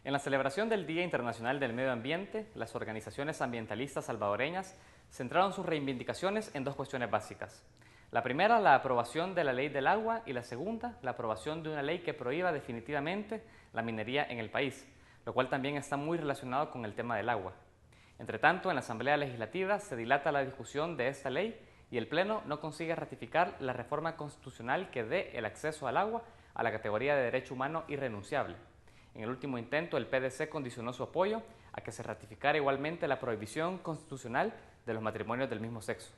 En la celebración del Día Internacional del Medio Ambiente, las organizaciones ambientalistas salvadoreñas centraron sus reivindicaciones en dos cuestiones básicas. La primera, la aprobación de la Ley del Agua, y la segunda, la aprobación de una ley que prohíba definitivamente la minería en el país, lo cual también está muy relacionado con el tema del agua. Entre tanto, en la Asamblea Legislativa se dilata la discusión de esta ley y el Pleno no consigue ratificar la reforma constitucional que dé el acceso al agua a la categoría de derecho humano irrenunciable. En el último intento, el PDC condicionó su apoyo a que se ratificara igualmente la prohibición constitucional de los matrimonios del mismo sexo.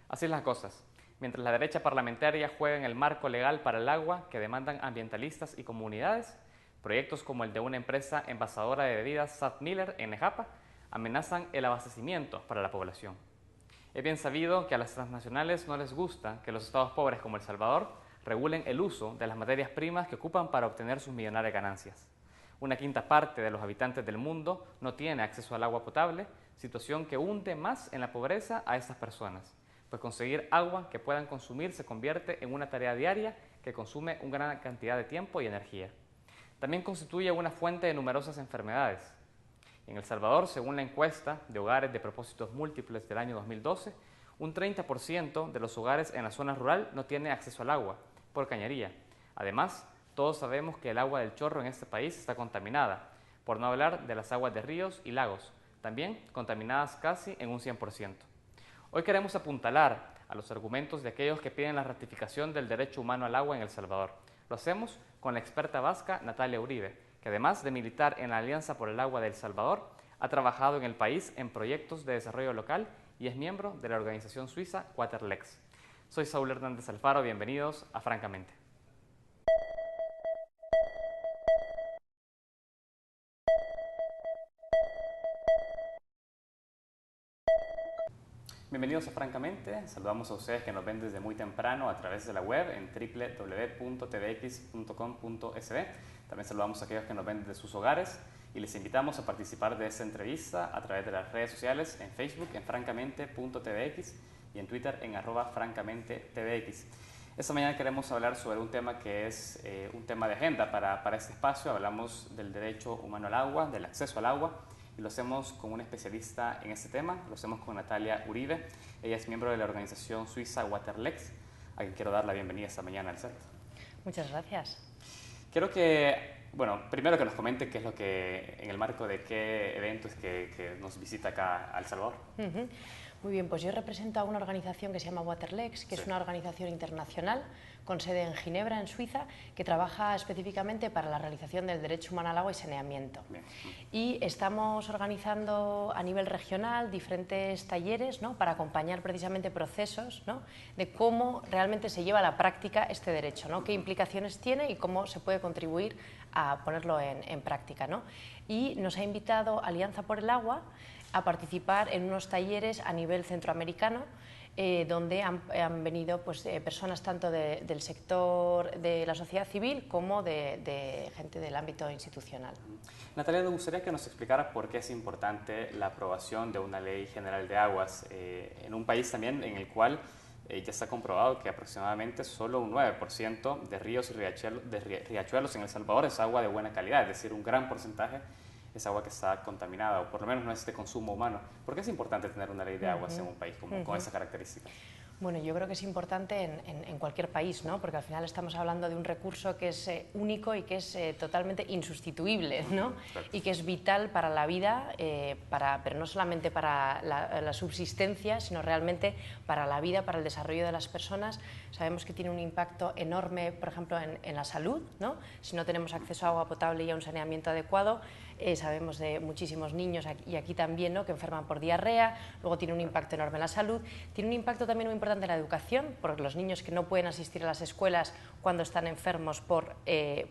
Así son las cosas. Mientras la derecha parlamentaria juega en el marco legal para el agua que demandan ambientalistas y comunidades, proyectos como el de una empresa envasadora de bebidas SAP Miller en Nejapa amenazan el abastecimiento para la población. Es bien sabido que a las transnacionales no les gusta que los estados pobres como El Salvador regulen el uso de las materias primas que ocupan para obtener sus millonarias ganancias. Una quinta parte de los habitantes del mundo no tiene acceso al agua potable, situación que hunde más en la pobreza a estas personas, pues conseguir agua que puedan consumir se convierte en una tarea diaria que consume una gran cantidad de tiempo y energía. También constituye una fuente de numerosas enfermedades. En El Salvador, según la encuesta de hogares de propósitos múltiples del año 2012, un 30% de los hogares en la zona rural no tiene acceso al agua, por cañería. Además, todos sabemos que el agua del chorro en este país está contaminada, por no hablar de las aguas de ríos y lagos, también contaminadas casi en un 100%. Hoy queremos apuntalar a los argumentos de aquellos que piden la ratificación del derecho humano al agua en El Salvador. Lo hacemos con la experta vasca Natalia Uribe, que además de militar en la Alianza por el Agua de El Salvador, ha trabajado en el país en proyectos de desarrollo local y es miembro de la organización suiza Waterlex. Soy Saúl Hernández Alfaro, bienvenidos a Francamente. Bienvenidos a Francamente, saludamos a ustedes que nos ven desde muy temprano a través de la web en www.tvx.com.sb. También saludamos a aquellos que nos ven desde sus hogares y les invitamos a participar de esta entrevista a través de las redes sociales en Facebook en francamente.tvx y en Twitter en @francamentetvx. Esta mañana queremos hablar sobre un tema que es un tema de agenda para este espacio. Hablamos del derecho humano al agua, del acceso al agua, y lo hacemos con un especialista en este tema, lo hacemos con Natalia Uribe. Ella es miembro de la organización suiza Waterlex, a quien quiero dar la bienvenida esta mañana al set. Muchas gracias. Quiero que, primero que nos comente qué es lo que, en el marco de qué evento es que nos visita acá a El Salvador. Muy bien, pues yo represento a una organización que se llama Waterlex, que es una organización internacional con sede en Ginebra, en Suiza, que trabaja específicamente para la realización del derecho humano al agua y saneamiento. Bien. Y estamos organizando a nivel regional diferentes talleres, ¿no?, para acompañar precisamente procesos, ¿no?, de cómo realmente se lleva a la práctica este derecho, ¿no?, qué implicaciones tiene y cómo se puede contribuir a ponerlo en práctica, ¿no? Y nos ha invitado Alianza por el Agua a participar en unos talleres a nivel centroamericano, donde han venido personas tanto del sector de la sociedad civil como de gente del ámbito institucional. Natalia, me gustaría que nos explicara por qué es importante la aprobación de una ley general de aguas en un país también en el cual ya está comprobado que aproximadamente solo un 9% de ríos y riachuelos en El Salvador es agua de buena calidad, es decir, un gran porcentaje es agua que está contaminada, o por lo menos no es de consumo humano. ¿Por qué es importante tener una ley de aguas en un país con esa característica? Bueno, yo creo que es importante en cualquier país, ¿no?, porque al final estamos hablando de un recurso que es único y que es totalmente insustituible, ¿no?, y que es vital para la vida, pero no solamente para la subsistencia, sino realmente para la vida, para el desarrollo de las personas. Sabemos que tiene un impacto enorme, por ejemplo, en la salud, ¿no? Si no tenemos acceso a agua potable y a un saneamiento adecuado, sabemos de muchísimos niños, y aquí también, ¿no?, que enferman por diarrea. Luego tiene un impacto enorme en la salud, tiene un impacto también muy importante en la educación, porque los niños que no pueden asistir a las escuelas cuando están enfermos por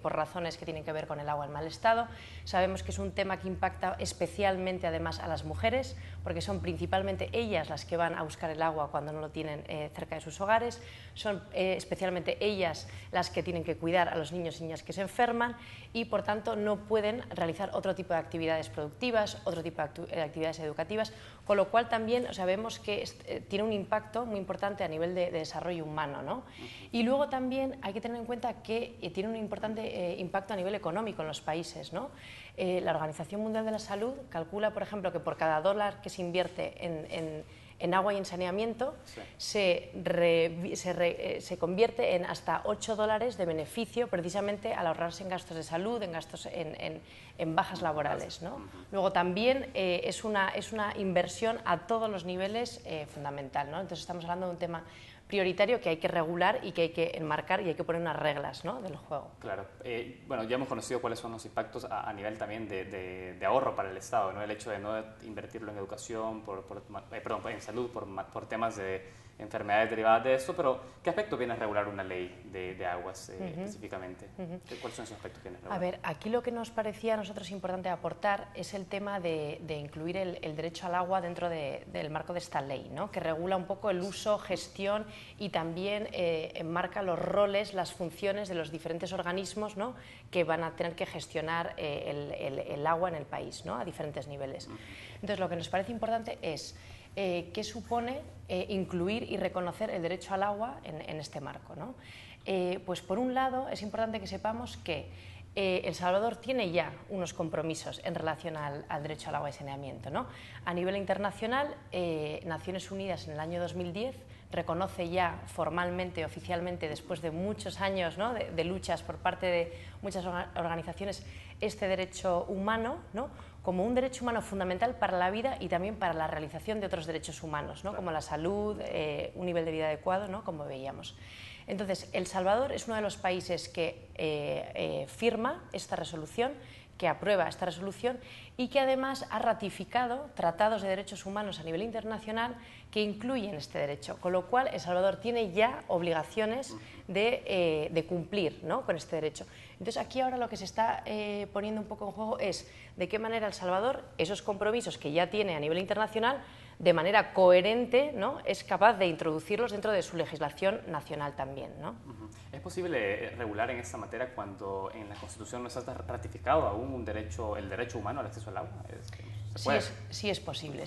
razones que tienen que ver con el agua en mal estado. Sabemos que es un tema que impacta especialmente además a las mujeres, porque son principalmente ellas las que van a buscar el agua cuando no lo tienen cerca de sus hogares, son especialmente ellas las que tienen que cuidar a los niños y niñas que se enferman y por tanto no pueden realizar otro tipo de actividades productivas, otro tipo de actividades educativas, con lo cual también, o sea, vemos que tiene un impacto muy importante a nivel de desarrollo humano, ¿no? Y luego también hay que tener en cuenta que tiene un importante impacto a nivel económico en los países, ¿no? La Organización Mundial de la Salud calcula, por ejemplo, que por cada dólar que se invierte en agua y en saneamiento, se convierte en hasta $8 de beneficio precisamente al ahorrarse en gastos de salud, en gastos en bajas laborales, ¿no? Luego también es una inversión a todos los niveles fundamental, ¿no? Entonces estamos hablando de un tema prioritario que hay que regular y que hay que enmarcar y hay que poner unas reglas, ¿no?, del juego. Claro. Bueno, ya hemos conocido cuáles son los impactos a nivel también de ahorro para el Estado, ¿no? El hecho de no invertirlo en educación, perdón, en salud por temas de enfermedades derivadas de esto, pero ¿qué aspecto viene a regular una ley de aguas específicamente? ¿Cuáles son esos aspectos que viene a regular? A ver, aquí lo que nos parecía a nosotros importante aportar es el tema de incluir el derecho al agua dentro del marco de esta ley, ¿no?, que regula un poco el uso, gestión y también enmarca los roles, las funciones de los diferentes organismos, ¿no?, que van a tener que gestionar el agua en el país, ¿no?, a diferentes niveles. Entonces, lo que nos parece importante es qué supone incluir y reconocer el derecho al agua en este marco, ¿no? Pues por un lado es importante que sepamos que El Salvador tiene ya unos compromisos en relación al derecho al agua y saneamiento, ¿no? A nivel internacional, Naciones Unidas en el año 2010 reconoce ya formalmente, oficialmente, después de muchos años, ¿no?, de luchas por parte de muchas organizaciones, este derecho humano, ¿no?, como un derecho humano fundamental para la vida y también para la realización de otros derechos humanos, ¿no?, como la salud, un nivel de vida adecuado, ¿no?, como veíamos. Entonces, El Salvador es uno de los países que firma esta resolución, que aprueba esta resolución y que además ha ratificado tratados de derechos humanos a nivel internacional que incluyen este derecho, con lo cual El Salvador tiene ya obligaciones de cumplir, ¿no?, con este derecho. Entonces, aquí ahora lo que se está poniendo un poco en juego es de qué manera El Salvador, esos compromisos que ya tiene a nivel internacional, de manera coherente, ¿no?, es capaz de introducirlos dentro de su legislación nacional también, ¿no? ¿Es posible regular en esta materia cuando en la Constitución no está ratificado aún el derecho humano al acceso al agua? Sí es posible.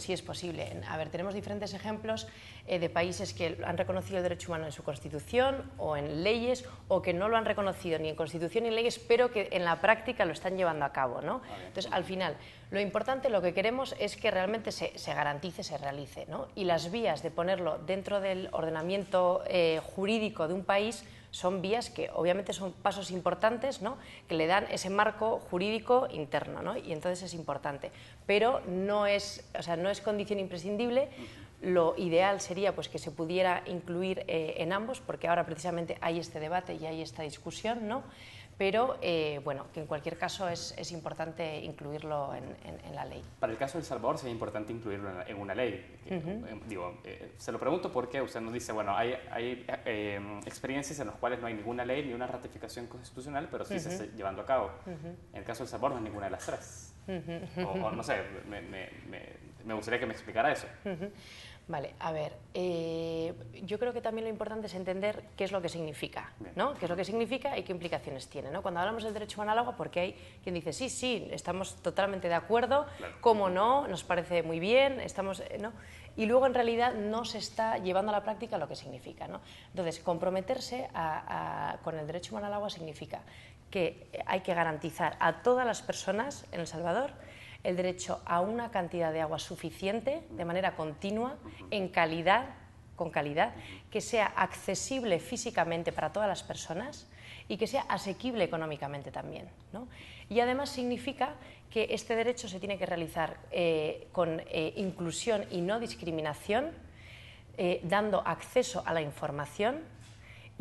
A ver, tenemos diferentes ejemplos de países que han reconocido el derecho humano en su Constitución o en leyes, o que no lo han reconocido ni en Constitución ni en leyes, pero que en la práctica lo están llevando a cabo, ¿no? Entonces, al final, lo importante, lo que queremos es que realmente se garantice, se realice, ¿no? Y las vías de ponerlo dentro del ordenamiento jurídico de un país son vías que obviamente son pasos importantes, ¿no?, que le dan ese marco jurídico interno, ¿no?, y entonces es importante, pero no es condición imprescindible. Lo ideal sería pues que se pudiera incluir en ambos, porque ahora precisamente hay este debate y hay esta discusión, ¿no?, pero bueno, que en cualquier caso es importante incluirlo en la ley. Para el caso de El Salvador sería importante incluirlo en una ley. Se lo pregunto porque usted nos dice, bueno, hay experiencias en las cuales no hay ninguna ley ni una ratificación constitucional, pero sí se está llevando a cabo. En el caso de El Salvador no hay ninguna de las tres. O no sé, me gustaría que me explicara eso. Vale, a ver, yo creo que también lo importante es entender qué es lo que significa, ¿no? Qué es lo que significa y qué implicaciones tiene, ¿no? Cuando hablamos del derecho humano al agua, porque hay quien dice, sí, estamos totalmente de acuerdo, claro, cómo no, nos parece muy bien, ¿no? Y luego en realidad no se está llevando a la práctica lo que significa, ¿no? Entonces, comprometerse con el derecho humano al agua significa que hay que garantizar a todas las personas en El Salvador el derecho a una cantidad de agua suficiente, de manera continua, con calidad, que sea accesible físicamente para todas las personas y que sea asequible económicamente también, ¿no? Y además significa que este derecho se tiene que realizar con inclusión y no discriminación, dando acceso a la información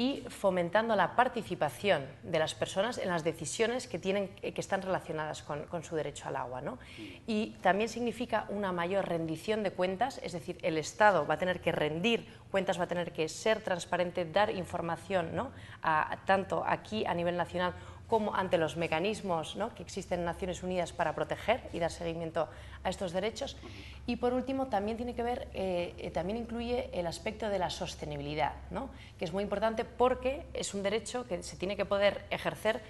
y fomentando la participación de las personas en las decisiones que están relacionadas con su derecho al agua, ¿no? Y también significa una mayor rendición de cuentas, es decir, el Estado va a tener que rendir cuentas, va a tener que ser transparente, dar información, ¿no?, tanto aquí a nivel nacional como ante los mecanismos, ¿no?, que existen en Naciones Unidas para proteger y dar seguimiento a estos derechos. Y por último, también tiene que ver, también incluye el aspecto de la sostenibilidad, ¿no?, que es muy importante porque es un derecho que se tiene que poder ejercer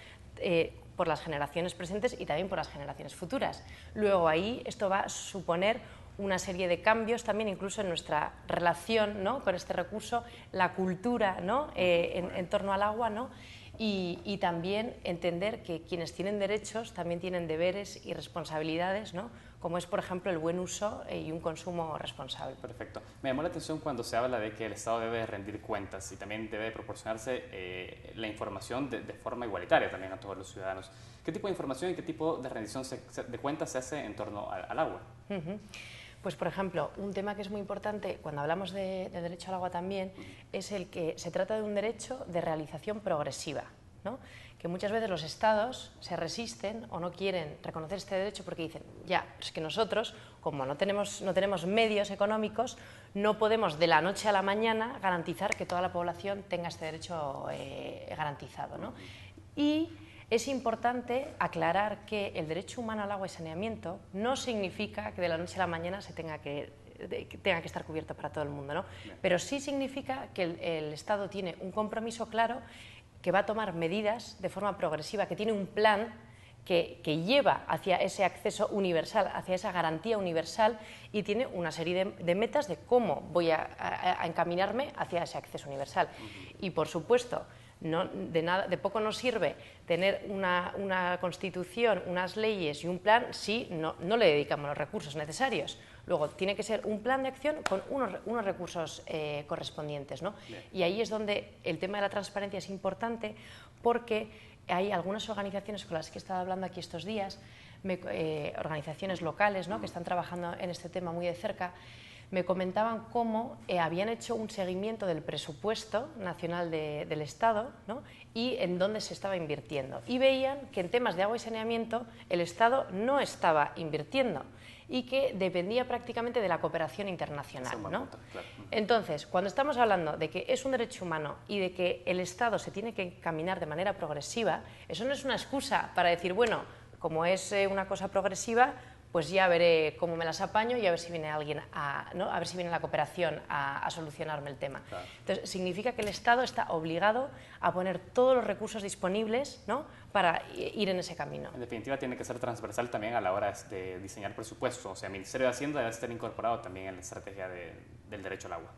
por las generaciones presentes y también por las generaciones futuras. Luego ahí esto va a suponer una serie de cambios también incluso en nuestra relación, ¿no?, con este recurso, la cultura, ¿no?, en torno al agua, ¿no?, y también entender que quienes tienen derechos también tienen deberes y responsabilidades, ¿no?, como es, por ejemplo, el buen uso y un consumo responsable. Perfecto. Me llamó la atención cuando se habla de que el Estado debe rendir cuentas y también debe proporcionarse la información de forma igualitaria también a todos los ciudadanos. ¿Qué tipo de información y qué tipo de rendición de cuentas se hace en torno al agua? Pues, por ejemplo, un tema que es muy importante cuando hablamos de derecho al agua también es el que se trata de un derecho de realización progresiva, ¿no?, que muchas veces los estados se resisten o no quieren reconocer este derecho porque dicen, ya, es que nosotros, como no tenemos medios económicos, no podemos de la noche a la mañana garantizar que toda la población tenga este derecho garantizado, ¿no? Y es importante aclarar que el derecho humano al agua y saneamiento no significa que de la noche a la mañana se tenga que estar cubierto para todo el mundo, ¿no? Pero sí significa que el Estado tiene un compromiso claro, que va a tomar medidas de forma progresiva, que tiene un plan que lleva hacia ese acceso universal, hacia esa garantía universal, y tiene una serie de metas de cómo voy a encaminarme hacia ese acceso universal. Y, por supuesto, de poco nos sirve tener una constitución, unas leyes y un plan si no le dedicamos los recursos necesarios. Luego, tiene que ser un plan de acción con unos recursos correspondientes, ¿no? Y ahí es donde el tema de la transparencia es importante, porque hay algunas organizaciones con las que he estado hablando aquí estos días, organizaciones locales, ¿no?, que están trabajando en este tema muy de cerca, me comentaban cómo habían hecho un seguimiento del presupuesto nacional del Estado, ¿no?, y en dónde se estaba invirtiendo. Y veían que en temas de agua y saneamiento el Estado no estaba invirtiendo y que dependía prácticamente de la cooperación internacional, ¿no? Entonces, cuando estamos hablando de que es un derecho humano y de que el Estado se tiene que encaminar de manera progresiva, eso no es una excusa para decir, bueno, como es una cosa progresiva, pues ya veré cómo me las apaño y a ver si viene alguien ¿no?, a ver si viene la cooperación a solucionarme el tema. Claro. Entonces, significa que el Estado está obligado a poner todos los recursos disponibles, ¿no?, para ir en ese camino. En definitiva, tiene que ser transversal también a la hora de diseñar presupuestos. O sea, el Ministerio de Hacienda debe estar incorporado también en la estrategia del derecho al agua.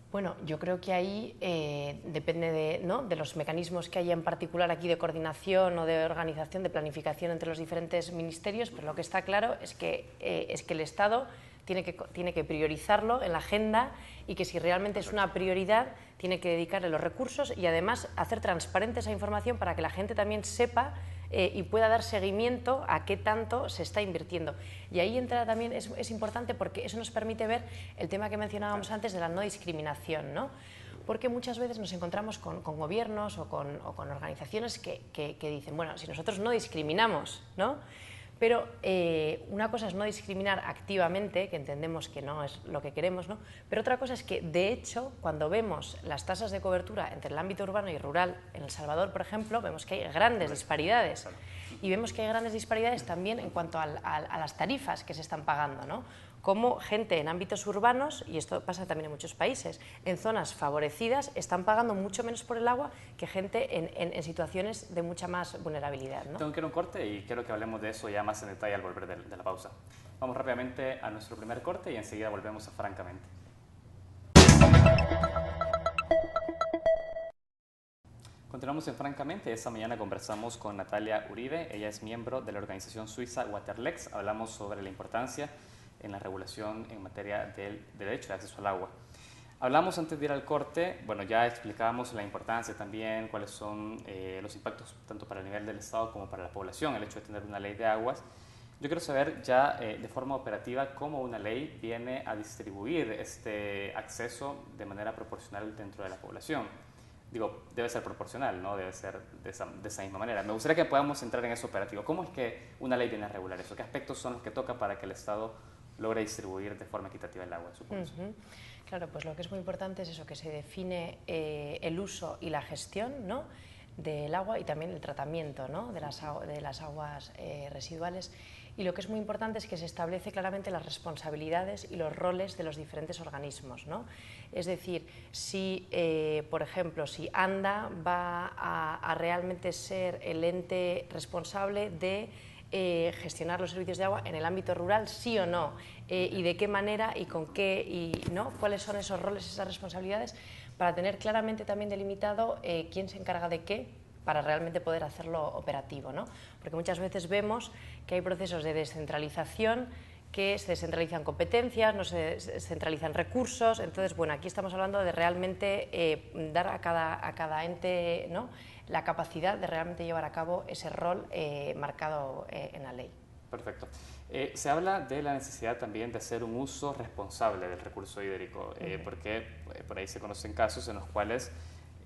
Bueno, yo creo que ahí depende de los mecanismos que haya en particular aquí de coordinación o de organización, de planificación entre los diferentes ministerios, pero lo que está claro es que el Estado tiene que priorizarlo en la agenda y que si realmente es una prioridad tiene que dedicarle los recursos y además hacer transparente esa información para que la gente también sepa y pueda dar seguimiento a qué tanto se está invirtiendo. Y ahí entra también, es importante porque eso nos permite ver el tema que mencionábamos antes de la no discriminación, ¿no? Porque muchas veces nos encontramos con gobiernos o con organizaciones que dicen, bueno, si nosotros no discriminamos, ¿no?, pero una cosa es no discriminar activamente, que entendemos que no es lo que queremos, ¿no?, pero otra cosa es que, de hecho, cuando vemos las tasas de cobertura entre el ámbito urbano y rural en El Salvador, por ejemplo, vemos que hay grandes disparidades. Y vemos que hay grandes disparidades también en cuanto a las tarifas que se están pagando, ¿no?, como gente en ámbitos urbanos, y esto pasa también en muchos países, en zonas favorecidas están pagando mucho menos por el agua que gente en situaciones de mucha más vulnerabilidad, ¿no? Tengo que ir a un corte y quiero que hablemos de eso ya más en detalle al volver de la pausa. Vamos rápidamente a nuestro primer corte y enseguida volvemos a Francamente. Continuamos en Francamente. Esta mañana conversamos con Natalia Uribe. Ella es miembro de la organización suiza Waterlex. Hablamos sobre la importancia en la regulación en materia del derecho de acceso al agua. Hablamos antes de ir al corte, bueno, ya explicábamos la importancia también, cuáles son los impactos tanto para el nivel del Estado como para la población, el hecho de tener una ley de aguas. Yo quiero saber ya de forma operativa cómo una ley viene a distribuir este acceso de manera proporcional dentro de la población. Digo, debe ser proporcional, no debe ser de esa misma manera. Me gustaría que podamos entrar en eso operativo. ¿Cómo es que una ley viene a regular eso? ¿Qué aspectos son los que toca para que el Estado logre distribuir de forma equitativa el agua, supongo? Claro, pues lo que es muy importante es eso, que se define el uso y la gestión, ¿no?, del agua y también el tratamiento, ¿no?, de las aguas residuales. Y lo que es muy importante es que se establece claramente las responsabilidades y los roles de los diferentes organismos, ¿no? Es decir, si, por ejemplo, si ANDA va a realmente ser el ente responsable de gestionar los servicios de agua en el ámbito rural, sí o no, y de qué manera y con qué, y ¿no? Cuáles son esos roles, esas responsabilidades, para tener claramente también delimitado quién se encarga de qué, para realmente poder hacerlo operativo, ¿no? Porque muchas veces vemos que hay procesos de descentralización, que se descentralizan competencias, no se descentralizan recursos. Entonces, bueno, aquí estamos hablando de realmente dar a cada ente, ¿no?, la capacidad de realmente llevar a cabo ese rol marcado en la ley. Perfecto. Se habla de la necesidad también de hacer un uso responsable del recurso hídrico, porque por ahí se conocen casos en los cuales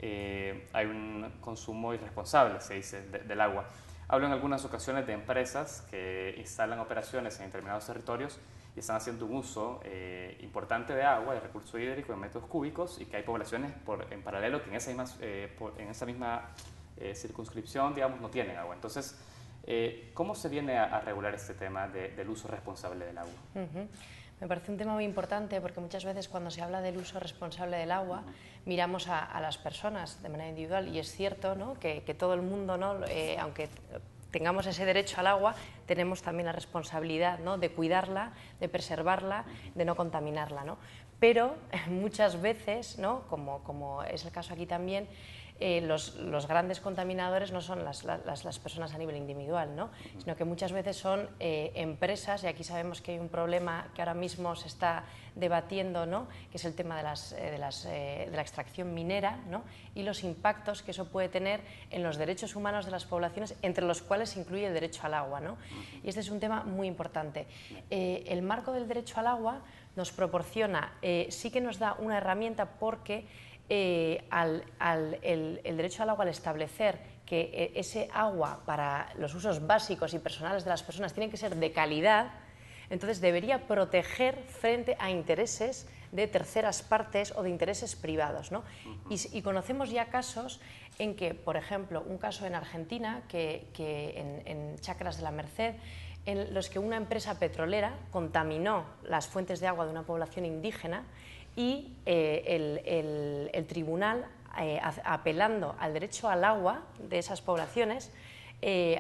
hay un consumo irresponsable, se dice, del agua. Hablo en algunas ocasiones de empresas que instalan operaciones en determinados territorios y están haciendo un uso importante de agua, de recurso hídrico en metros cúbicos, y que hay poblaciones en paralelo que en esa misma circunscripción, digamos, no tienen agua. Entonces, ¿cómo se viene a regular este tema del uso responsable del agua? Me parece un tema muy importante porque muchas veces cuando se habla del uso responsable del agua miramos a las personas de manera individual, y es cierto, ¿no?, que todo el mundo, ¿no?, aunque tengamos ese derecho al agua, tenemos también la responsabilidad, ¿no?, de cuidarla, de preservarla, de no contaminarla, ¿no? Pero muchas veces, ¿no?, como es el caso aquí también, los grandes contaminadores no son las personas a nivel individual, ¿no?, sino que muchas veces son empresas, y aquí sabemos que hay un problema que ahora mismo se está debatiendo, ¿no?, que es el tema de la extracción minera, ¿no?, y los impactos que eso puede tener en los derechos humanos de las poblaciones, entre los cuales se incluye el derecho al agua, ¿no? Y este es un tema muy importante. El marco del derecho al agua nos proporciona, sí que nos da una herramienta, porque el derecho al agua, al establecer que ese agua para los usos básicos y personales de las personas tiene que ser de calidad, entonces debería proteger frente a intereses de terceras partes o de intereses privados, ¿no? Y conocemos ya casos en que, por ejemplo, un caso en Argentina, en Chacras de la Merced, en los que una empresa petrolera contaminó las fuentes de agua de una población indígena, y el tribunal, apelando al derecho al agua de esas poblaciones,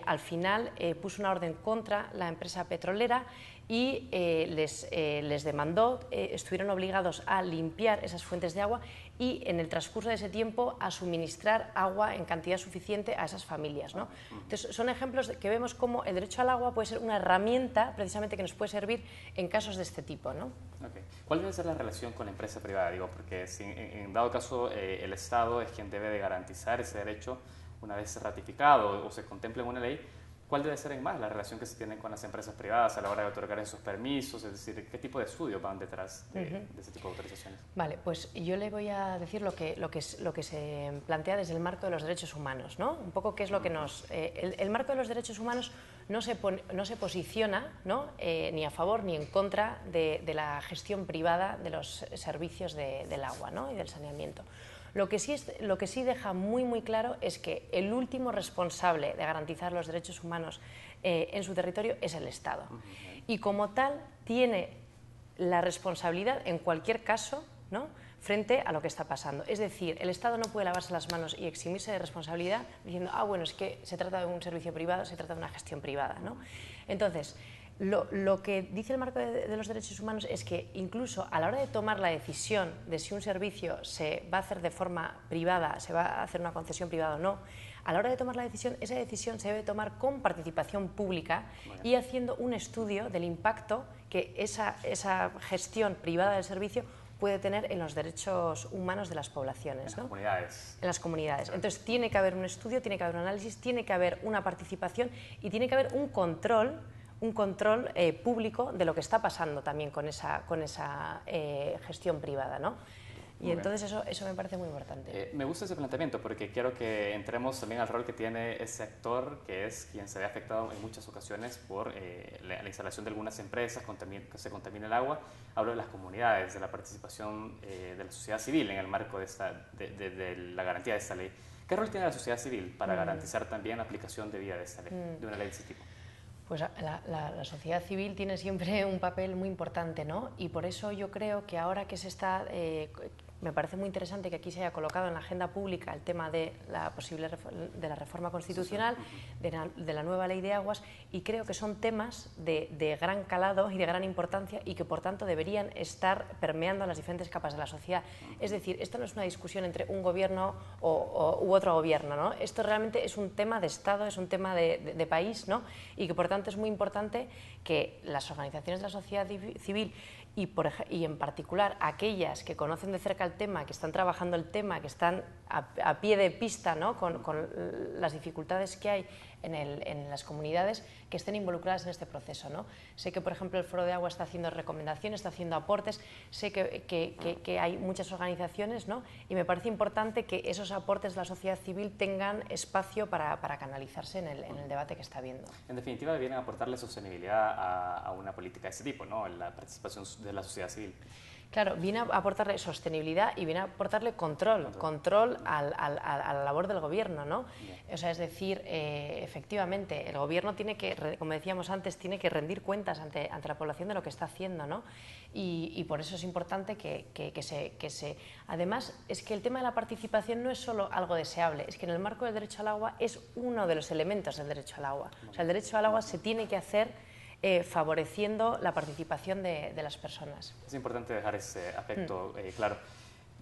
al final puso una orden contra la empresa petrolera y les demandó. Estuvieron obligados a limpiar esas fuentes de agua y en el transcurso de ese tiempo a suministrar agua en cantidad suficiente a esas familias, ¿no? Entonces, son ejemplos que vemos cómo el derecho al agua puede ser una herramienta precisamente que nos puede servir en casos de este tipo, ¿no? Okay. ¿Cuál debe ser la relación con la empresa privada? Digo, porque si en dado caso el Estado es quien debe de garantizar ese derecho una vez ratificado o se contemple en una ley, ¿cuál debe ser en más la relación que se tiene con las empresas privadas a la hora de otorgar esos permisos? Es decir, ¿qué tipo de estudios van detrás de ese tipo de autorizaciones? Vale, pues yo le voy a decir lo que se plantea desde el marco de los derechos humanos, ¿no? Un poco qué es lo que nos... el marco de los derechos humanos no se posiciona, ¿no?, ni a favor ni en contra de la gestión privada de los servicios del agua, ¿no?, y del saneamiento. Lo que sí deja muy claro es que el último responsable de garantizar los derechos humanos en su territorio es el Estado. Y como tal tiene la responsabilidad en cualquier caso, ¿no?, frente a lo que está pasando. Es decir, el Estado no puede lavarse las manos y eximirse de responsabilidad diciendo, bueno, es que se trata de un servicio privado, se trata de una gestión privada, ¿no? Entonces, lo que dice el marco de los derechos humanos es que incluso a la hora de tomar la decisión de si un servicio se va a hacer de forma privada, se va a hacer una concesión privada o no, a la hora de tomar la decisión, esa decisión se debe tomar con participación pública y haciendo un estudio del impacto que esa gestión privada del servicio puede tener en los derechos humanos de las poblaciones, ¿no? En las comunidades. Entonces tiene que haber un estudio, tiene que haber un análisis, tiene que haber una participación y tiene que haber un control público de lo que está pasando también con esa gestión privada, ¿no? Y entonces eso me parece muy importante. Me gusta ese planteamiento porque quiero que entremos también al rol que tiene ese actor, que es quien se ve afectado en muchas ocasiones por la instalación de algunas empresas que se contamina el agua. Hablo de las comunidades, de la participación de la sociedad civil en el marco de la garantía de esta ley. ¿Qué rol tiene la sociedad civil para garantizar también la aplicación debida de esta ley, de una ley de ese tipo? Pues la sociedad civil tiene siempre un papel muy importante, ¿no? Y por eso yo creo que ahora que se está, me parece muy interesante que aquí se haya colocado en la agenda pública el tema de la posible de la reforma constitucional, de la nueva ley de aguas, y creo que son temas de gran calado y de gran importancia y que por tanto deberían estar permeando a las diferentes capas de la sociedad. Es decir, esto no es una discusión entre un gobierno u otro gobierno, ¿no? Esto realmente es un tema de Estado, es un tema de país, ¿no? Y que por tanto es muy importante que las organizaciones de la sociedad civil y en particular aquellas que conocen de cerca el tema, que están trabajando el tema, que están a pie de pista, ¿no? con las dificultades que hay en las comunidades, que estén involucradas en este proceso, ¿no? Sé que, por ejemplo, el Foro de Agua está haciendo recomendaciones, está haciendo aportes, sé que hay muchas organizaciones, ¿no? Y me parece importante que esos aportes de la sociedad civil tengan espacio para canalizarse en el debate que está habiendo. En definitiva, vienen a aportarle sostenibilidad a una política de ese tipo, ¿no? La participación de la sociedad civil. Claro, viene a aportarle sostenibilidad y viene a aportarle control a la labor del gobierno, ¿no? O sea, es decir, efectivamente, el gobierno tiene que, como decíamos antes, tiene que rendir cuentas ante la población de lo que está haciendo, ¿no? Y por eso es importante que se... Además, es que el tema de la participación no es solo algo deseable, es que en el marco del derecho al agua es uno de los elementos del derecho al agua. O sea, el derecho al agua se tiene que hacer favoreciendo la participación de las personas. Es importante dejar ese aspecto claro.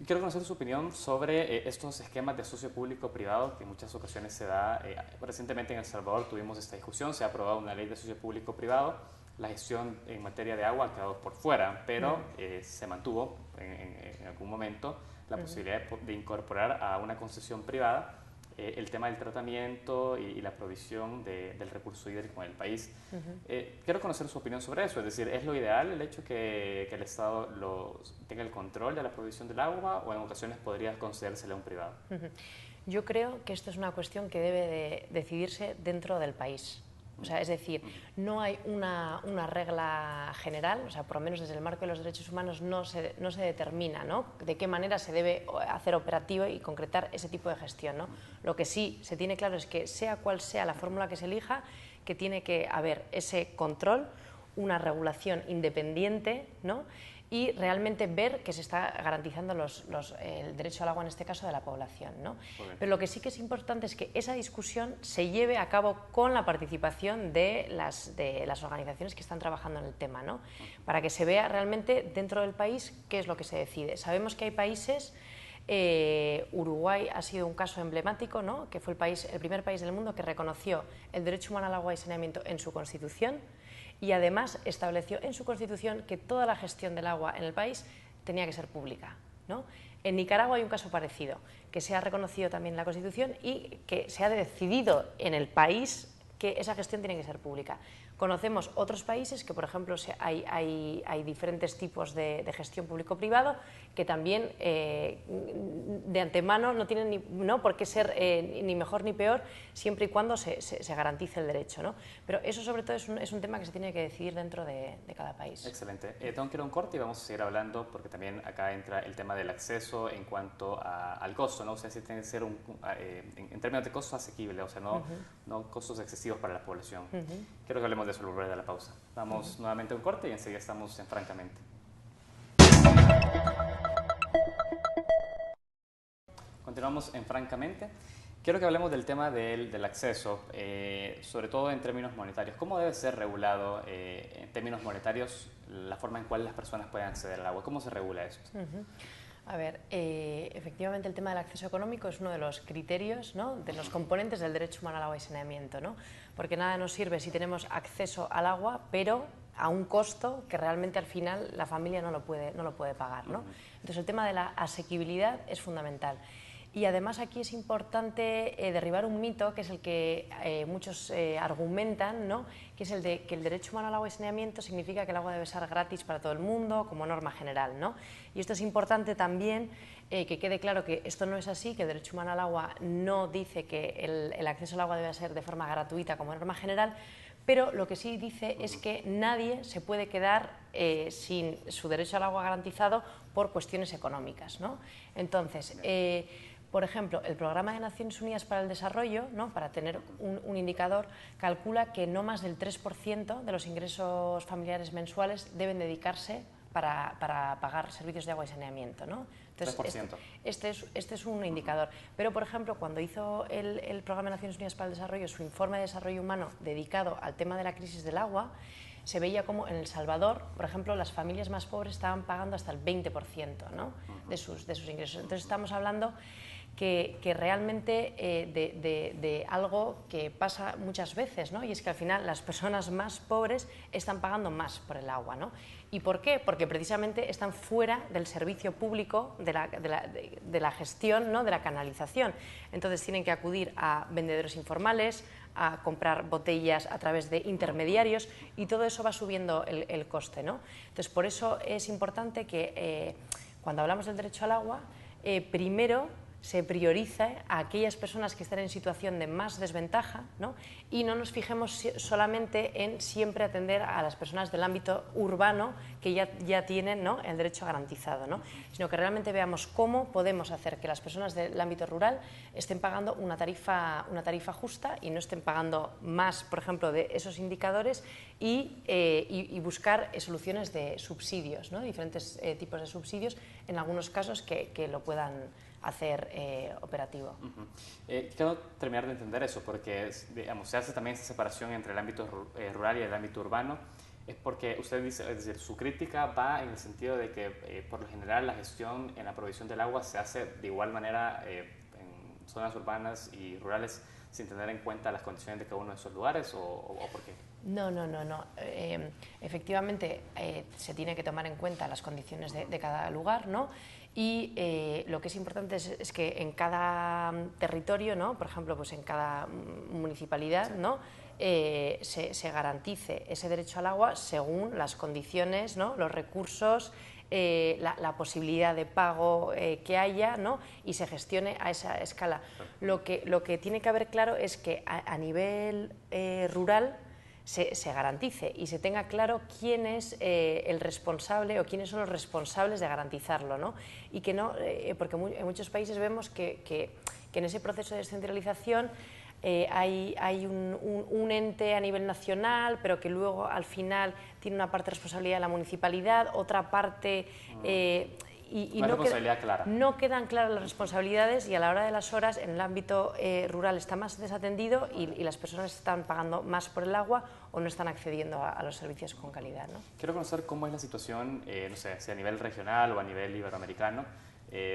Quiero conocer su opinión sobre estos esquemas de socio público-privado que en muchas ocasiones se da. Recientemente en El Salvador tuvimos esta discusión, se ha aprobado una ley de socio público-privado, la gestión en materia de agua ha quedado por fuera, pero se mantuvo en algún momento la posibilidad de incorporar a una concesión privada el tema del tratamiento y la provisión del recurso hídrico en el país. Quiero conocer su opinión sobre eso, es decir, ¿es lo ideal el hecho que el Estado tenga el control de la provisión del agua o en ocasiones podría concedérsela a un privado? Yo creo que esto es una cuestión que debe de decidirse dentro del país. O sea, es decir, no hay una regla general, o sea, por lo menos desde el marco de los derechos humanos no se determina, ¿no?, de qué manera se debe hacer operativo y concretar ese tipo de gestión, ¿no? Lo que sí se tiene claro es que sea cual sea la fórmula que se elija, que tiene que haber ese control, una regulación independiente, ¿no?, y realmente ver que se está garantizando el derecho al agua, en este caso, de la población, ¿no? Pero lo que sí que es importante es que esa discusión se lleve a cabo con la participación de las organizaciones que están trabajando en el tema, ¿no? Para que se vea realmente dentro del país qué es lo que se decide. Sabemos que hay países, Uruguay ha sido un caso emblemático, ¿no?, que fue el primer país del mundo que reconoció el derecho humano al agua y saneamiento en su Constitución, y además estableció en su Constitución que toda la gestión del agua en el país tenía que ser pública, ¿no? En Nicaragua hay un caso parecido, que se ha reconocido también en la Constitución y que se ha decidido en el país que esa gestión tiene que ser pública. Conocemos otros países que, por ejemplo, hay diferentes tipos de gestión público-privado que también de antemano no tienen no por qué ser ni mejor ni peor, siempre y cuando se garantice el derecho, ¿no? Pero eso sobre todo es un tema que se tiene que decidir dentro de cada país. Excelente. Tengo que ir a un corte y vamos a seguir hablando porque también acá entra el tema del acceso en cuanto al costo, ¿no? O sea, si tiene que ser en términos de costos asequibles, o sea, no costos excesivos para la población. Quiero que hablemos de eso al volver de la pausa. Vamos nuevamente a un corte y enseguida estamos en Francamente. Continuamos en Francamente. Quiero que hablemos del tema del acceso, sobre todo en términos monetarios. ¿Cómo debe ser regulado en términos monetarios la forma en cual las personas pueden acceder al agua? ¿Cómo se regula esto? A ver, efectivamente el tema del acceso económico es uno de los criterios, ¿no?, de los componentes del derecho humano al agua y saneamiento, ¿no? Porque nada nos sirve si tenemos acceso al agua, pero a un costo que realmente al final la familia no lo puede pagar, ¿no? Entonces el tema de la asequibilidad es fundamental. Y además aquí es importante derribar un mito, que es el que muchos argumentan, ¿no?, que es el de que el derecho humano al agua y saneamiento significa que el agua debe ser gratis para todo el mundo, como norma general, ¿no? Y esto es importante también que quede claro que esto no es así, que el derecho humano al agua no dice que el acceso al agua debe ser de forma gratuita como norma general, pero lo que sí dice es que nadie se puede quedar sin su derecho al agua garantizado por cuestiones económicas, ¿no? Entonces, Por ejemplo, el Programa de Naciones Unidas para el Desarrollo, ¿no?, para tener un indicador, calcula que no más del 3% de los ingresos familiares mensuales deben dedicarse para pagar servicios de agua y saneamiento, ¿no? Entonces, 3%. Este es un indicador. Pero, por ejemplo, cuando hizo el Programa de Naciones Unidas para el Desarrollo su informe de desarrollo humano dedicado al tema de la crisis del agua, se veía como en El Salvador, por ejemplo, las familias más pobres estaban pagando hasta el 20%, ¿no?, de sus ingresos. Entonces estamos hablando que realmente de algo que pasa muchas veces, ¿no?, y es que al final las personas más pobres están pagando más por el agua, ¿no? ¿Y por qué? Porque precisamente están fuera del servicio público de la gestión, ¿no?, de la canalización. Entonces tienen que acudir a vendedores informales, a comprar botellas a través de intermediarios, y todo eso va subiendo el coste, ¿no? Entonces, por eso es importante que cuando hablamos del derecho al agua, primero se priorice a aquellas personas que están en situación de más desventaja, ¿no?, y no nos fijemos solamente en siempre atender a las personas del ámbito urbano que ya tienen, ¿no?, el derecho garantizado, ¿no?, sino que realmente veamos cómo podemos hacer que las personas del ámbito rural estén pagando una tarifa justa y no estén pagando más, por ejemplo, de esos indicadores, y buscar soluciones de subsidios, ¿no?, diferentes tipos de subsidios, en algunos casos que lo puedan hacer operativo. Quiero terminar de entender eso, porque digamos, se hace también esa separación entre el ámbito rural y el ámbito urbano. Es porque usted dice, es decir, su crítica va en el sentido de que por lo general la gestión en la provisión del agua se hace de igual manera en zonas urbanas y rurales, sin tener en cuenta las condiciones de cada uno de esos lugares, o por qué. No. Efectivamente, se tiene que tomar en cuenta las condiciones de cada lugar, ¿no? Y lo que es importante es que en cada territorio, ¿no?, por ejemplo, pues en cada municipalidad, ¿no?, se garantice ese derecho al agua según las condiciones, ¿no?, los recursos, la posibilidad de pago que haya, ¿no?, y se gestione a esa escala. Lo que tiene que haber claro es que a nivel rural se garantice y se tenga claro quién es el responsable o quiénes son los responsables de garantizarlo, ¿no? Y que no, porque en muchos países vemos que en ese proceso de descentralización hay un ente a nivel nacional, pero que luego al final tiene una parte de responsabilidad de la municipalidad, otra parte... y no quedan claras las responsabilidades, y a la hora de las horas en el ámbito rural está más desatendido y las personas están pagando más por el agua o no están accediendo a los servicios con calidad, ¿no? Quiero conocer cómo es la situación, no sé, si a nivel regional o a nivel iberoamericano,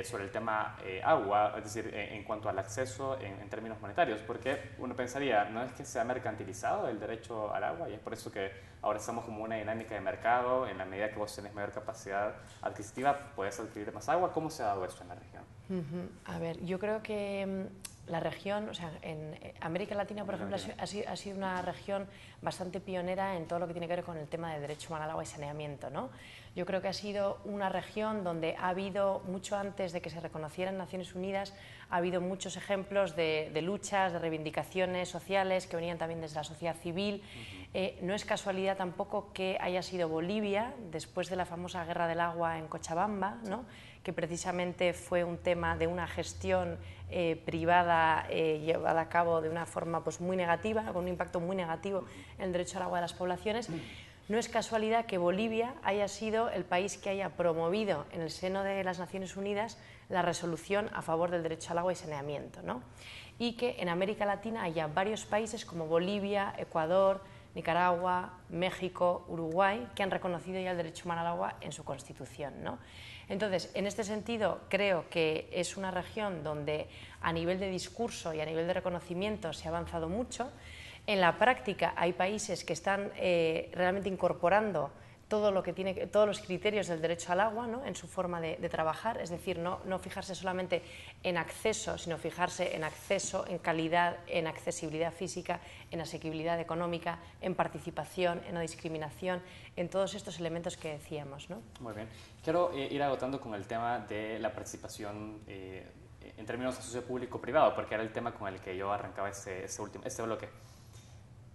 sobre el tema agua, es decir, en cuanto al acceso en términos monetarios, porque uno pensaría, no es que se ha mercantilizado el derecho al agua, y es por eso que ahora estamos como una dinámica de mercado. En la medida que vos tenés mayor capacidad adquisitiva, puedes adquirir más agua. ¿Cómo se ha dado eso en la región? A ver, yo creo que la región, o sea, en América Latina, por ejemplo, ha sido una región bastante pionera en todo lo que tiene que ver con el tema del derecho humano al agua y saneamiento, ¿no? Yo creo que ha sido una región donde ha habido, mucho antes de que se reconociera en Naciones Unidas, ha habido muchos ejemplos de luchas, de reivindicaciones sociales que venían también desde la sociedad civil. No es casualidad tampoco que haya sido Bolivia, después de la famosa Guerra del Agua en Cochabamba, ¿no?, que precisamente fue un tema de una gestión privada llevada a cabo de una forma pues muy negativa, con un impacto muy negativo en el derecho al agua de las poblaciones. No es casualidad que Bolivia haya sido el país que haya promovido en el seno de las Naciones Unidas la resolución a favor del derecho al agua y saneamiento, ¿no? Y que en América Latina haya varios países como Bolivia, Ecuador, Nicaragua, México, Uruguay, que han reconocido ya el derecho humano al agua en su constitución, ¿no? Entonces, en este sentido, creo que es una región donde a nivel de discurso y a nivel de reconocimiento se ha avanzado mucho. En la práctica hay países que están realmente incorporando todo lo que todos los criterios del derecho al agua, ¿no?, en su forma de trabajar, es decir, no fijarse solamente en acceso, sino fijarse en acceso, en calidad, en accesibilidad física, en asequibilidad económica, en participación, en no discriminación, en todos estos elementos que decíamos, ¿no? Muy bien. Quiero ir agotando con el tema de la participación en términos de socio público-privado, porque era el tema con el que yo arrancaba este bloque.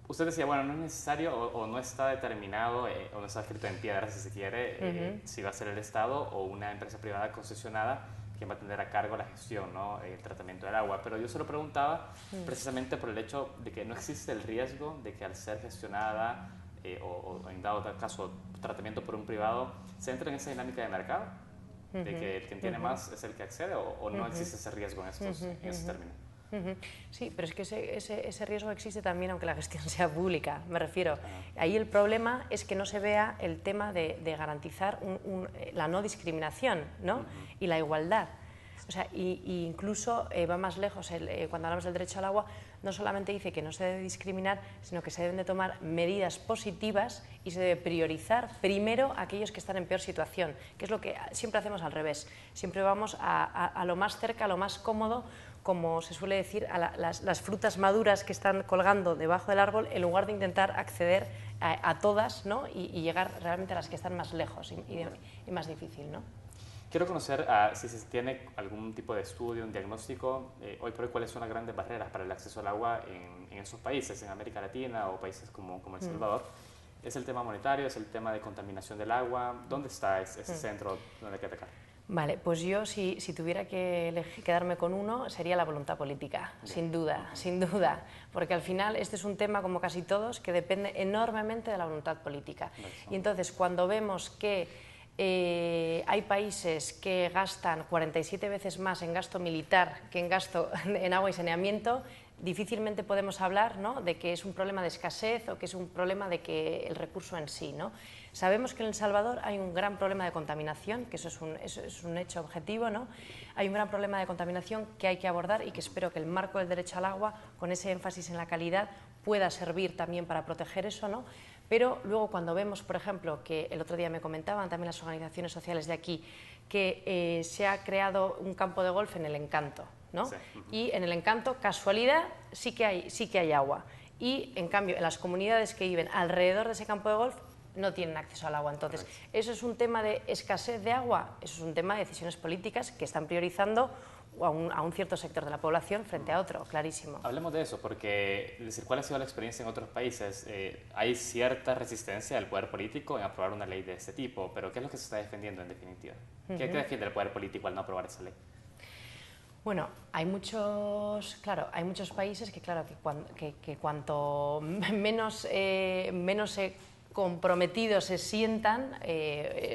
Usted decía, bueno, no es necesario o no está determinado o no está escrito en piedra, si se quiere, si va a ser el Estado o una empresa privada concesionada quién va a tener a cargo la gestión, ¿no? El tratamiento del agua. Pero yo se lo preguntaba precisamente por el hecho de que no existe el riesgo de que al ser gestionada o en dado caso tratamiento por un privado, se entre en esa dinámica de mercado, de que el quien tiene más es el que accede, o no existe ese riesgo en ese término. Sí, pero es que ese riesgo existe también aunque la gestión sea pública, me refiero. Ahí el problema es que no se vea el tema de garantizar la no discriminación, ¿no? Y la igualdad. O sea, y incluso va más lejos, cuando hablamos del derecho al agua, no solamente dice que no se debe discriminar, sino que se deben de tomar medidas positivas y se debe priorizar primero a aquellos que están en peor situación, que es lo que siempre hacemos al revés. Siempre vamos a lo más cerca, a lo más cómodo, como se suele decir, a las frutas maduras que están colgando debajo del árbol, en lugar de intentar acceder a todas, ¿no? y llegar realmente a las que están más lejos y más difícil, ¿no? Quiero conocer si se tiene algún tipo de estudio, un diagnóstico, hoy por hoy, cuáles son las grandes barreras para el acceso al agua en esos países, en América Latina o países como El Salvador. ¿Es el tema monetario? ¿Es el tema de contaminación del agua? ¿Dónde está ese centro donde hay que atacar? Vale, pues yo si tuviera que quedarme con uno sería la voluntad política, sin duda, porque al final este es un tema, como casi todos, que depende enormemente de la voluntad política. Y entonces cuando vemos que hay países que gastan 47 veces más en gasto militar que en gasto en agua y saneamiento, difícilmente podemos hablar, ¿no?, de que es un problema de escasez o que es un problema de que el recurso en sí, ¿no? Sabemos que en El Salvador hay un gran problema de contaminación, que eso es un hecho objetivo, ¿no? Hay un gran problema de contaminación que hay que abordar y que espero que el marco del derecho al agua, con ese énfasis en la calidad, pueda servir también para proteger eso, ¿no? Pero luego cuando vemos, por ejemplo, que el otro día me comentaban también las organizaciones sociales de aquí, que se ha creado un campo de golf en El Encanto, ¿no? Sí. Y en El Encanto, casualidad, sí que hay agua. Y en cambio, en las comunidades que viven alrededor de ese campo de golf no tienen acceso al agua. Entonces, ¿eso es un tema de escasez de agua? Eso es un tema de decisiones políticas que están priorizando a un cierto sector de la población frente a otro, clarísimo. Hablemos de eso, porque decir, ¿cuál ha sido la experiencia en otros países? Hay cierta resistencia del poder político en aprobar una ley de este tipo, pero ¿qué es lo que se está defendiendo en definitiva? ¿Qué defiende el poder político al no aprobar esa ley? Bueno, hay muchos países que, claro, que cuanto menos se comprometidos se sientan,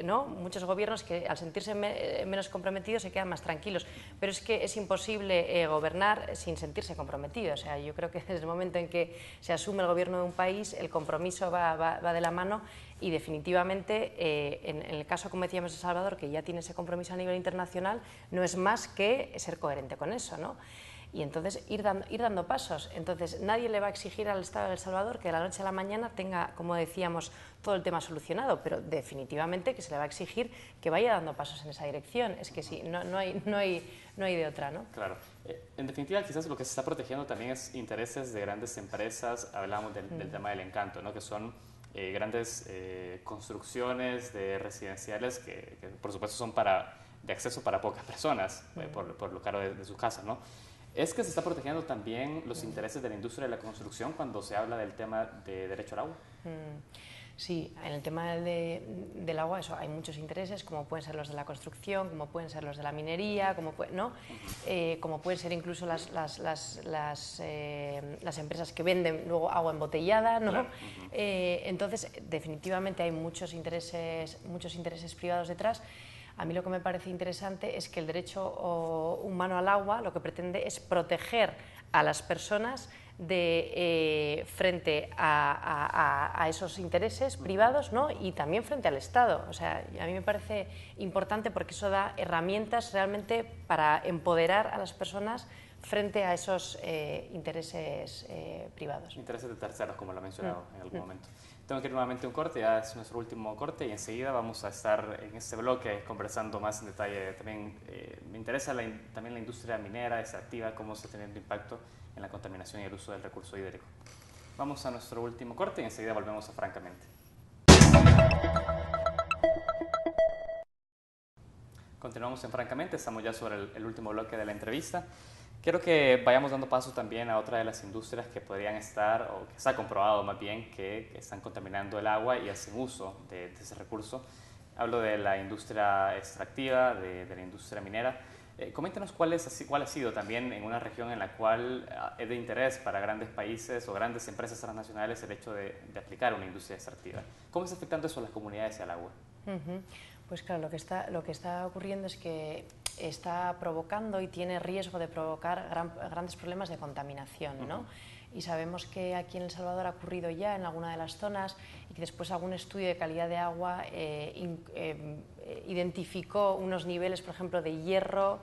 ¿no? Muchos gobiernos que al sentirse menos comprometidos se quedan más tranquilos, pero es que es imposible gobernar sin sentirse comprometido. O sea, yo creo que desde el momento en que se asume el gobierno de un país, el compromiso va de la mano y definitivamente en el caso, como decíamos, de El Salvador, que ya tiene ese compromiso a nivel internacional, no es más que ser coherente con eso, ¿no? Y entonces ir dando pasos. Entonces nadie le va a exigir al Estado de El Salvador que de la noche a la mañana tenga, como decíamos, todo el tema solucionado, pero definitivamente que se le va a exigir que vaya dando pasos en esa dirección. Es que sí, no hay de otra, ¿no? Claro. En definitiva, quizás lo que se está protegiendo también es intereses de grandes empresas. Hablábamos del tema del Encanto, ¿no? Que son grandes construcciones de residenciales que por supuesto son de acceso para pocas personas, por lo caro de sus casas, ¿no? ¿Es que se está protegiendo también los intereses de la industria de la construcción cuando se habla del tema de derecho al agua? Sí, en el tema del agua, eso, hay muchos intereses, como pueden ser los de la construcción, como pueden ser los de la minería, como pueden ser incluso las empresas que venden luego agua embotellada, ¿no? Claro. Entonces, definitivamente hay muchos intereses privados detrás. A mí lo que me parece interesante es que el derecho humano al agua lo que pretende es proteger a las personas frente a esos intereses privados, ¿no? Y también frente al Estado. O sea, a mí me parece importante porque eso da herramientas realmente para empoderar a las personas frente a esos intereses privados. Intereses de terceros, como lo he mencionado en algún momento. Tengo que ir nuevamente a un corte, ya es nuestro último corte y enseguida vamos a estar en este bloque conversando más en detalle. También me interesa también la industria minera, extractiva, cómo está teniendo impacto en la contaminación y el uso del recurso hídrico. Vamos a nuestro último corte y enseguida volvemos a Francamente. Continuamos en Francamente, estamos ya sobre el último bloque de la entrevista. Quiero que vayamos dando paso también a otra de las industrias que podrían estar, o que se ha comprobado más bien, que están contaminando el agua y hacen uso de ese recurso. Hablo de la industria extractiva, de la industria minera. Coméntanos cuál ha sido también en una región en la cual es de interés para grandes países o grandes empresas transnacionales el hecho de aplicar una industria extractiva. ¿Cómo está afectando eso a las comunidades y al agua? Pues claro, lo que está ocurriendo es que está provocando y tiene riesgo de provocar grandes problemas de contaminación, ¿no? Y sabemos que aquí en El Salvador ha ocurrido ya en alguna de las zonas y que después algún estudio de calidad de agua identificó unos niveles, por ejemplo, de hierro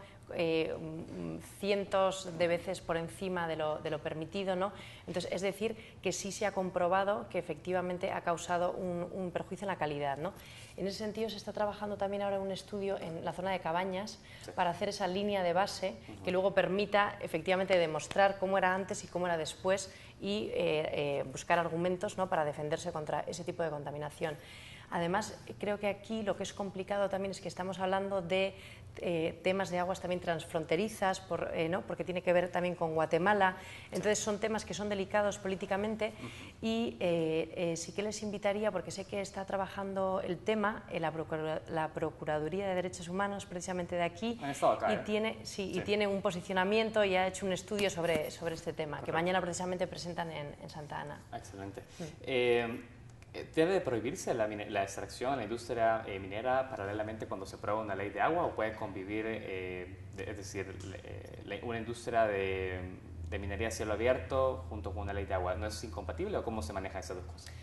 cientos de veces por encima de lo permitido, ¿no? Entonces, es decir, que sí se ha comprobado que efectivamente ha causado un perjuicio en la calidad, ¿no? En ese sentido, se está trabajando también ahora un estudio en la zona de Cabañas para hacer esa línea de base que luego permita efectivamente demostrar cómo era antes y cómo era después y buscar argumentos, ¿no?, para defenderse contra ese tipo de contaminación. Además, creo que aquí lo que es complicado también es que estamos hablando de temas de aguas también transfronterizas, ¿no?, porque tiene que ver también con Guatemala. Entonces, son temas que son delicados políticamente y sí que les invitaría, porque sé que está trabajando el tema en la Procuraduría de Derechos Humanos, precisamente de aquí, acá, y tiene un posicionamiento y ha hecho un estudio sobre este tema, que mañana precisamente presentan en Santa Ana. Excelente. ¿Debe de prohibirse la extracción, la industria minera paralelamente cuando se aprueba una ley de agua o puede convivir, es decir, una industria de minería a cielo abierto junto con una ley de agua? ¿No es incompatible o cómo se manejan esas dos cosas?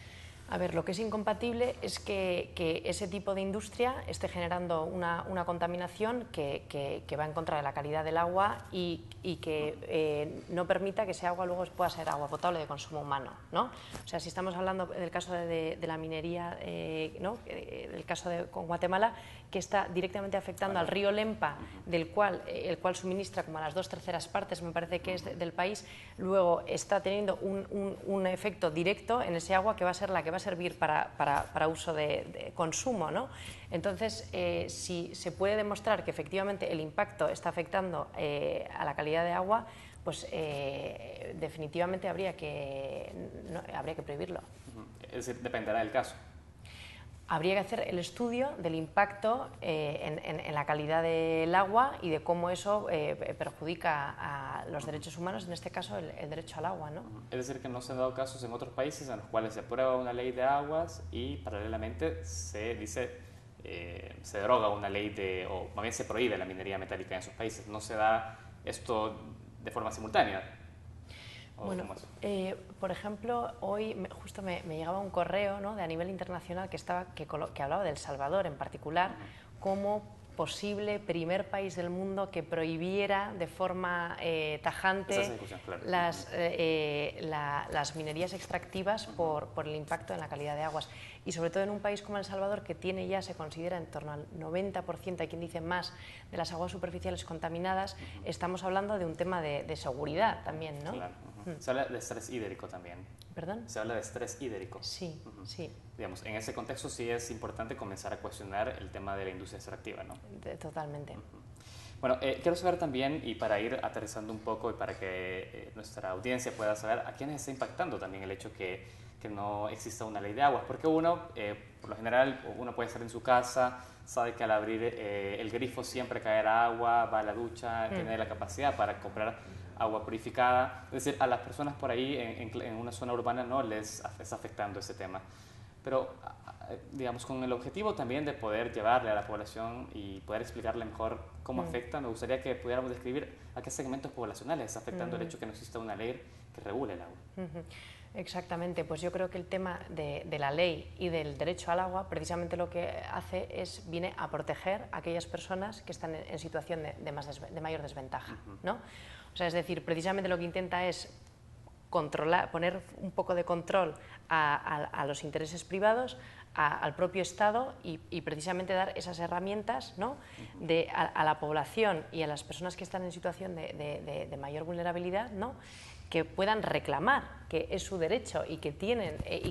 A ver, lo que es incompatible es que ese tipo de industria esté generando una contaminación que va en contra de la calidad del agua y que no permita que ese agua luego pueda ser agua potable de consumo humano, ¿no? O sea, si estamos hablando del caso de la minería, ¿no?, del caso con Guatemala, que está directamente afectando al río Lempa, el cual suministra como a las 2/3 partes, me parece que es del país, luego está teniendo un efecto directo en ese agua que va a ser la que va a servir para uso de consumo, ¿no? Entonces, si se puede demostrar que efectivamente el impacto está afectando a la calidad de agua, pues definitivamente habría que prohibirlo. Es decir, dependerá del caso. Habría que hacer el estudio del impacto en la calidad del agua y de cómo eso perjudica a los derechos humanos, en este caso el derecho al agua, ¿no? Es decir, que no se han dado casos en otros países en los cuales se aprueba una ley de aguas y paralelamente se deroga una ley o más bien se prohíbe la minería metálica en esos países. ¿No se da esto de forma simultánea? Bueno, por ejemplo, hoy justo me llegaba un correo, ¿no?, de a nivel internacional que hablaba de El Salvador en particular como posible primer país del mundo que prohibiera de forma tajante las minerías extractivas por el impacto en la calidad de aguas. Y sobre todo en un país como El Salvador, que tiene ya, se considera en torno al 90%, hay quien dice más, de las aguas superficiales contaminadas, estamos hablando de un tema de seguridad también, ¿no? Claro. Se habla de estrés hídrico también. ¿Perdón? Se habla de estrés hídrico. Sí, sí. Digamos, en ese contexto sí es importante comenzar a cuestionar el tema de la industria extractiva, ¿no? Totalmente. Bueno, quiero saber también, y para ir aterrizando un poco y para que nuestra audiencia pueda saber a quiénes está impactando también el hecho que no exista una ley de aguas, porque uno, por lo general, uno puede estar en su casa, sabe que al abrir el grifo siempre caerá agua, va a la ducha, tiene la capacidad para comprar agua purificada. Es decir, a las personas por ahí en una zona urbana no les está afectando ese tema. Pero, digamos, con el objetivo también de poder llevarle a la población y poder explicarle mejor cómo afecta, me gustaría que pudiéramos describir a qué segmentos poblacionales está afectando el hecho que no exista una ley que regule el agua. Exactamente, pues yo creo que el tema de la ley y del derecho al agua precisamente lo que hace viene a proteger a aquellas personas que están en situación de mayor desventaja, ¿no? O sea, es decir, precisamente lo que intenta es poner un poco de control a los intereses privados, al propio Estado y precisamente dar esas herramientas, ¿no?, a la población y a las personas que están en situación de mayor vulnerabilidad, ¿no?, que puedan reclamar que es su derecho y que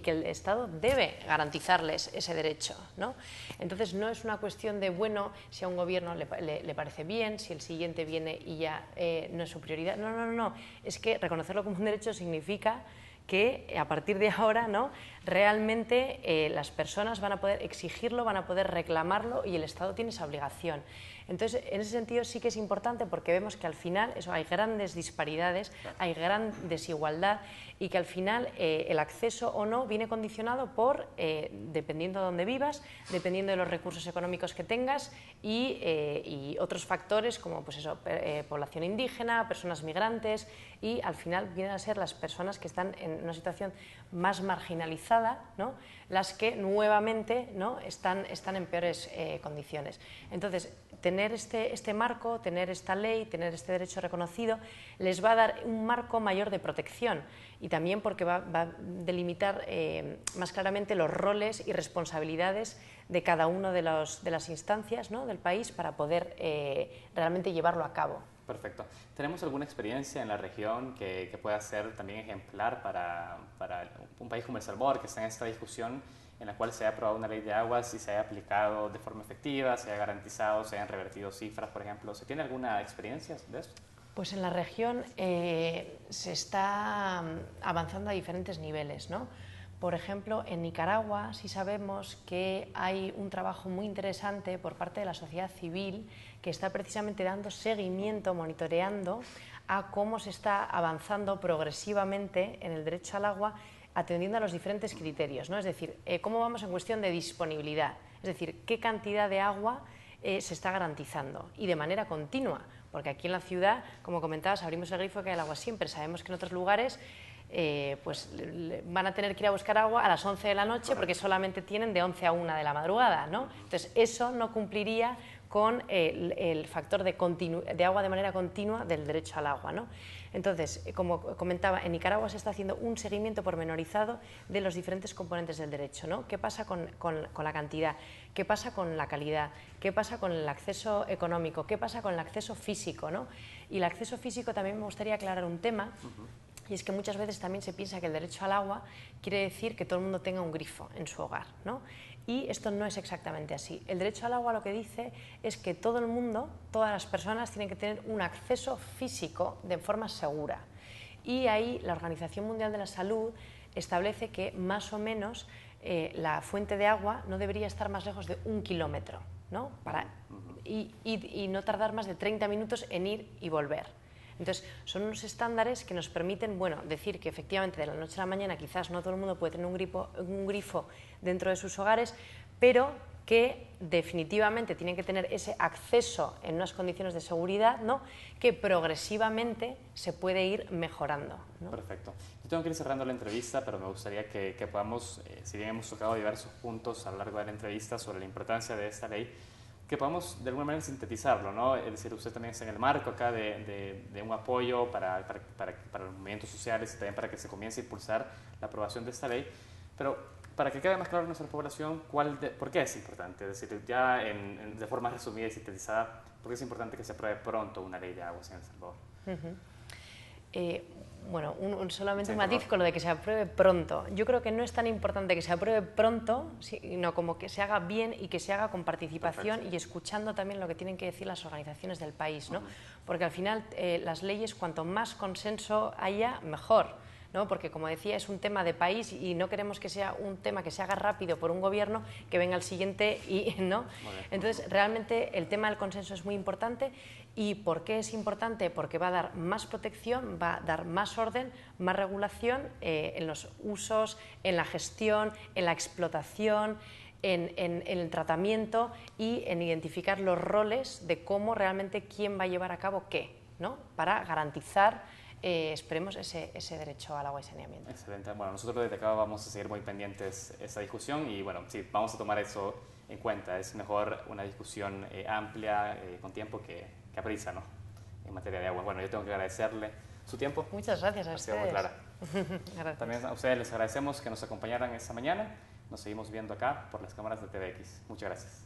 el Estado debe garantizarles ese derecho, ¿no? Entonces no es una cuestión de, bueno, si a un gobierno le parece bien, si el siguiente viene y ya no es su prioridad. No, es que reconocerlo como un derecho significa que a partir de ahora, ¿no?, realmente las personas van a poder exigirlo, van a poder reclamarlo y el Estado tiene esa obligación. Entonces, en ese sentido sí que es importante porque vemos que al final hay grandes disparidades, hay gran desigualdad y que al final el acceso o no viene condicionado por, dependiendo de dónde vivas, dependiendo de los recursos económicos que tengas y otros factores como pues eso, población indígena, personas migrantes y al final vienen a ser las personas que están en una situación más marginalizada, ¿no? Las que nuevamente, ¿no? están en peores condiciones. Entonces, tener este marco, tener esta ley, tener este derecho reconocido, les va a dar un marco mayor de protección y también porque va a delimitar más claramente los roles y responsabilidades de cada una de las instancias, ¿no? del país para poder realmente llevarlo a cabo. Perfecto. ¿Tenemos alguna experiencia en la región que pueda ser también ejemplar para un país como El Salvador, que está en esta discusión en la cual se haya aprobado una ley de aguas y se haya aplicado de forma efectiva, se haya garantizado, se hayan revertido cifras, por ejemplo? ¿Se tiene alguna experiencia de eso? Pues en la región se está avanzando a diferentes niveles, ¿no? Por ejemplo, en Nicaragua sí sabemos que hay un trabajo muy interesante por parte de la sociedad civil que está precisamente dando seguimiento, monitoreando a cómo se está avanzando progresivamente en el derecho al agua atendiendo a los diferentes criterios, ¿no? Es decir, cómo vamos en cuestión de disponibilidad, es decir, qué cantidad de agua se está garantizando y de manera continua, porque aquí en la ciudad, como comentabas, abrimos el grifo que hay el agua siempre, sabemos que en otros lugares pues van a tener que ir a buscar agua a las 11 de la noche porque solamente tienen de 11 a 1 de la madrugada, ¿no? Entonces eso no cumpliría con el factor de agua de manera continua del derecho al agua, ¿no? Entonces, como comentaba, en Nicaragua se está haciendo un seguimiento pormenorizado de los diferentes componentes del derecho, ¿no? ¿Qué pasa con la cantidad? ¿Qué pasa con la calidad? ¿Qué pasa con el acceso económico? ¿Qué pasa con el acceso físico, ¿no? Y el acceso físico también me gustaría aclarar un tema. Y es que muchas veces también se piensa que el derecho al agua quiere decir que todo el mundo tenga un grifo en su hogar, ¿no? Y esto no es exactamente así. El derecho al agua lo que dice es que todo el mundo, todas las personas tienen que tener un acceso físico de forma segura. Y ahí la Organización Mundial de la Salud establece que más o menos la fuente de agua no debería estar más lejos de 1 kilómetro, ¿no? Y no tardar más de 30 minutos en ir y volver. Entonces, son unos estándares que nos permiten, bueno, decir que efectivamente de la noche a la mañana quizás no todo el mundo puede tener un grifo dentro de sus hogares, pero que definitivamente tienen que tener ese acceso en unas condiciones de seguridad, ¿no? Que progresivamente se puede ir mejorando, ¿no? Perfecto. Yo tengo que ir cerrando la entrevista, pero me gustaría que podamos, si bien hemos tocado diversos puntos a lo largo de la entrevista sobre la importancia de esta ley, que podamos de alguna manera sintetizarlo, ¿no? Es decir, usted también está en el marco acá de un apoyo para los movimientos sociales y también para que se comience a impulsar la aprobación de esta ley, pero para que quede más claro a nuestra población, ¿por qué es importante? Es decir, ya de forma resumida y sintetizada, ¿por qué es importante que se apruebe pronto una ley de aguas en El Salvador? Bueno, solamente un matiz con lo de que se apruebe pronto. Yo creo que no es tan importante que se apruebe pronto, sino como que se haga bien y que se haga con participación y escuchando también lo que tienen que decir las organizaciones del país, ¿no? Porque al final las leyes, cuanto más consenso haya, mejor, ¿no? Porque, como decía, es un tema de país y no queremos que sea un tema que se haga rápido por un gobierno, que venga el siguiente y ¿no? Entonces, realmente el tema del consenso es muy importante. ¿Y por qué es importante? Porque va a dar más protección, va a dar más orden, más regulación en los usos, en la gestión, en la explotación, en el tratamiento y en identificar los roles de cómo realmente quién va a llevar a cabo qué, ¿no? Para garantizar esperemos ese derecho al agua y saneamiento. Excelente. Bueno, nosotros desde acá vamos a seguir muy pendientes de esa discusión y bueno, sí, vamos a tomar eso en cuenta. Es mejor una discusión amplia, con tiempo, que a prisa, ¿no? En materia de agua. Bueno, yo tengo que agradecerle su tiempo. Muchas gracias a ustedes. Ha sido muy clara. Gracias. También a ustedes les agradecemos que nos acompañaran esta mañana. Nos seguimos viendo acá por las cámaras de TVX. Muchas gracias.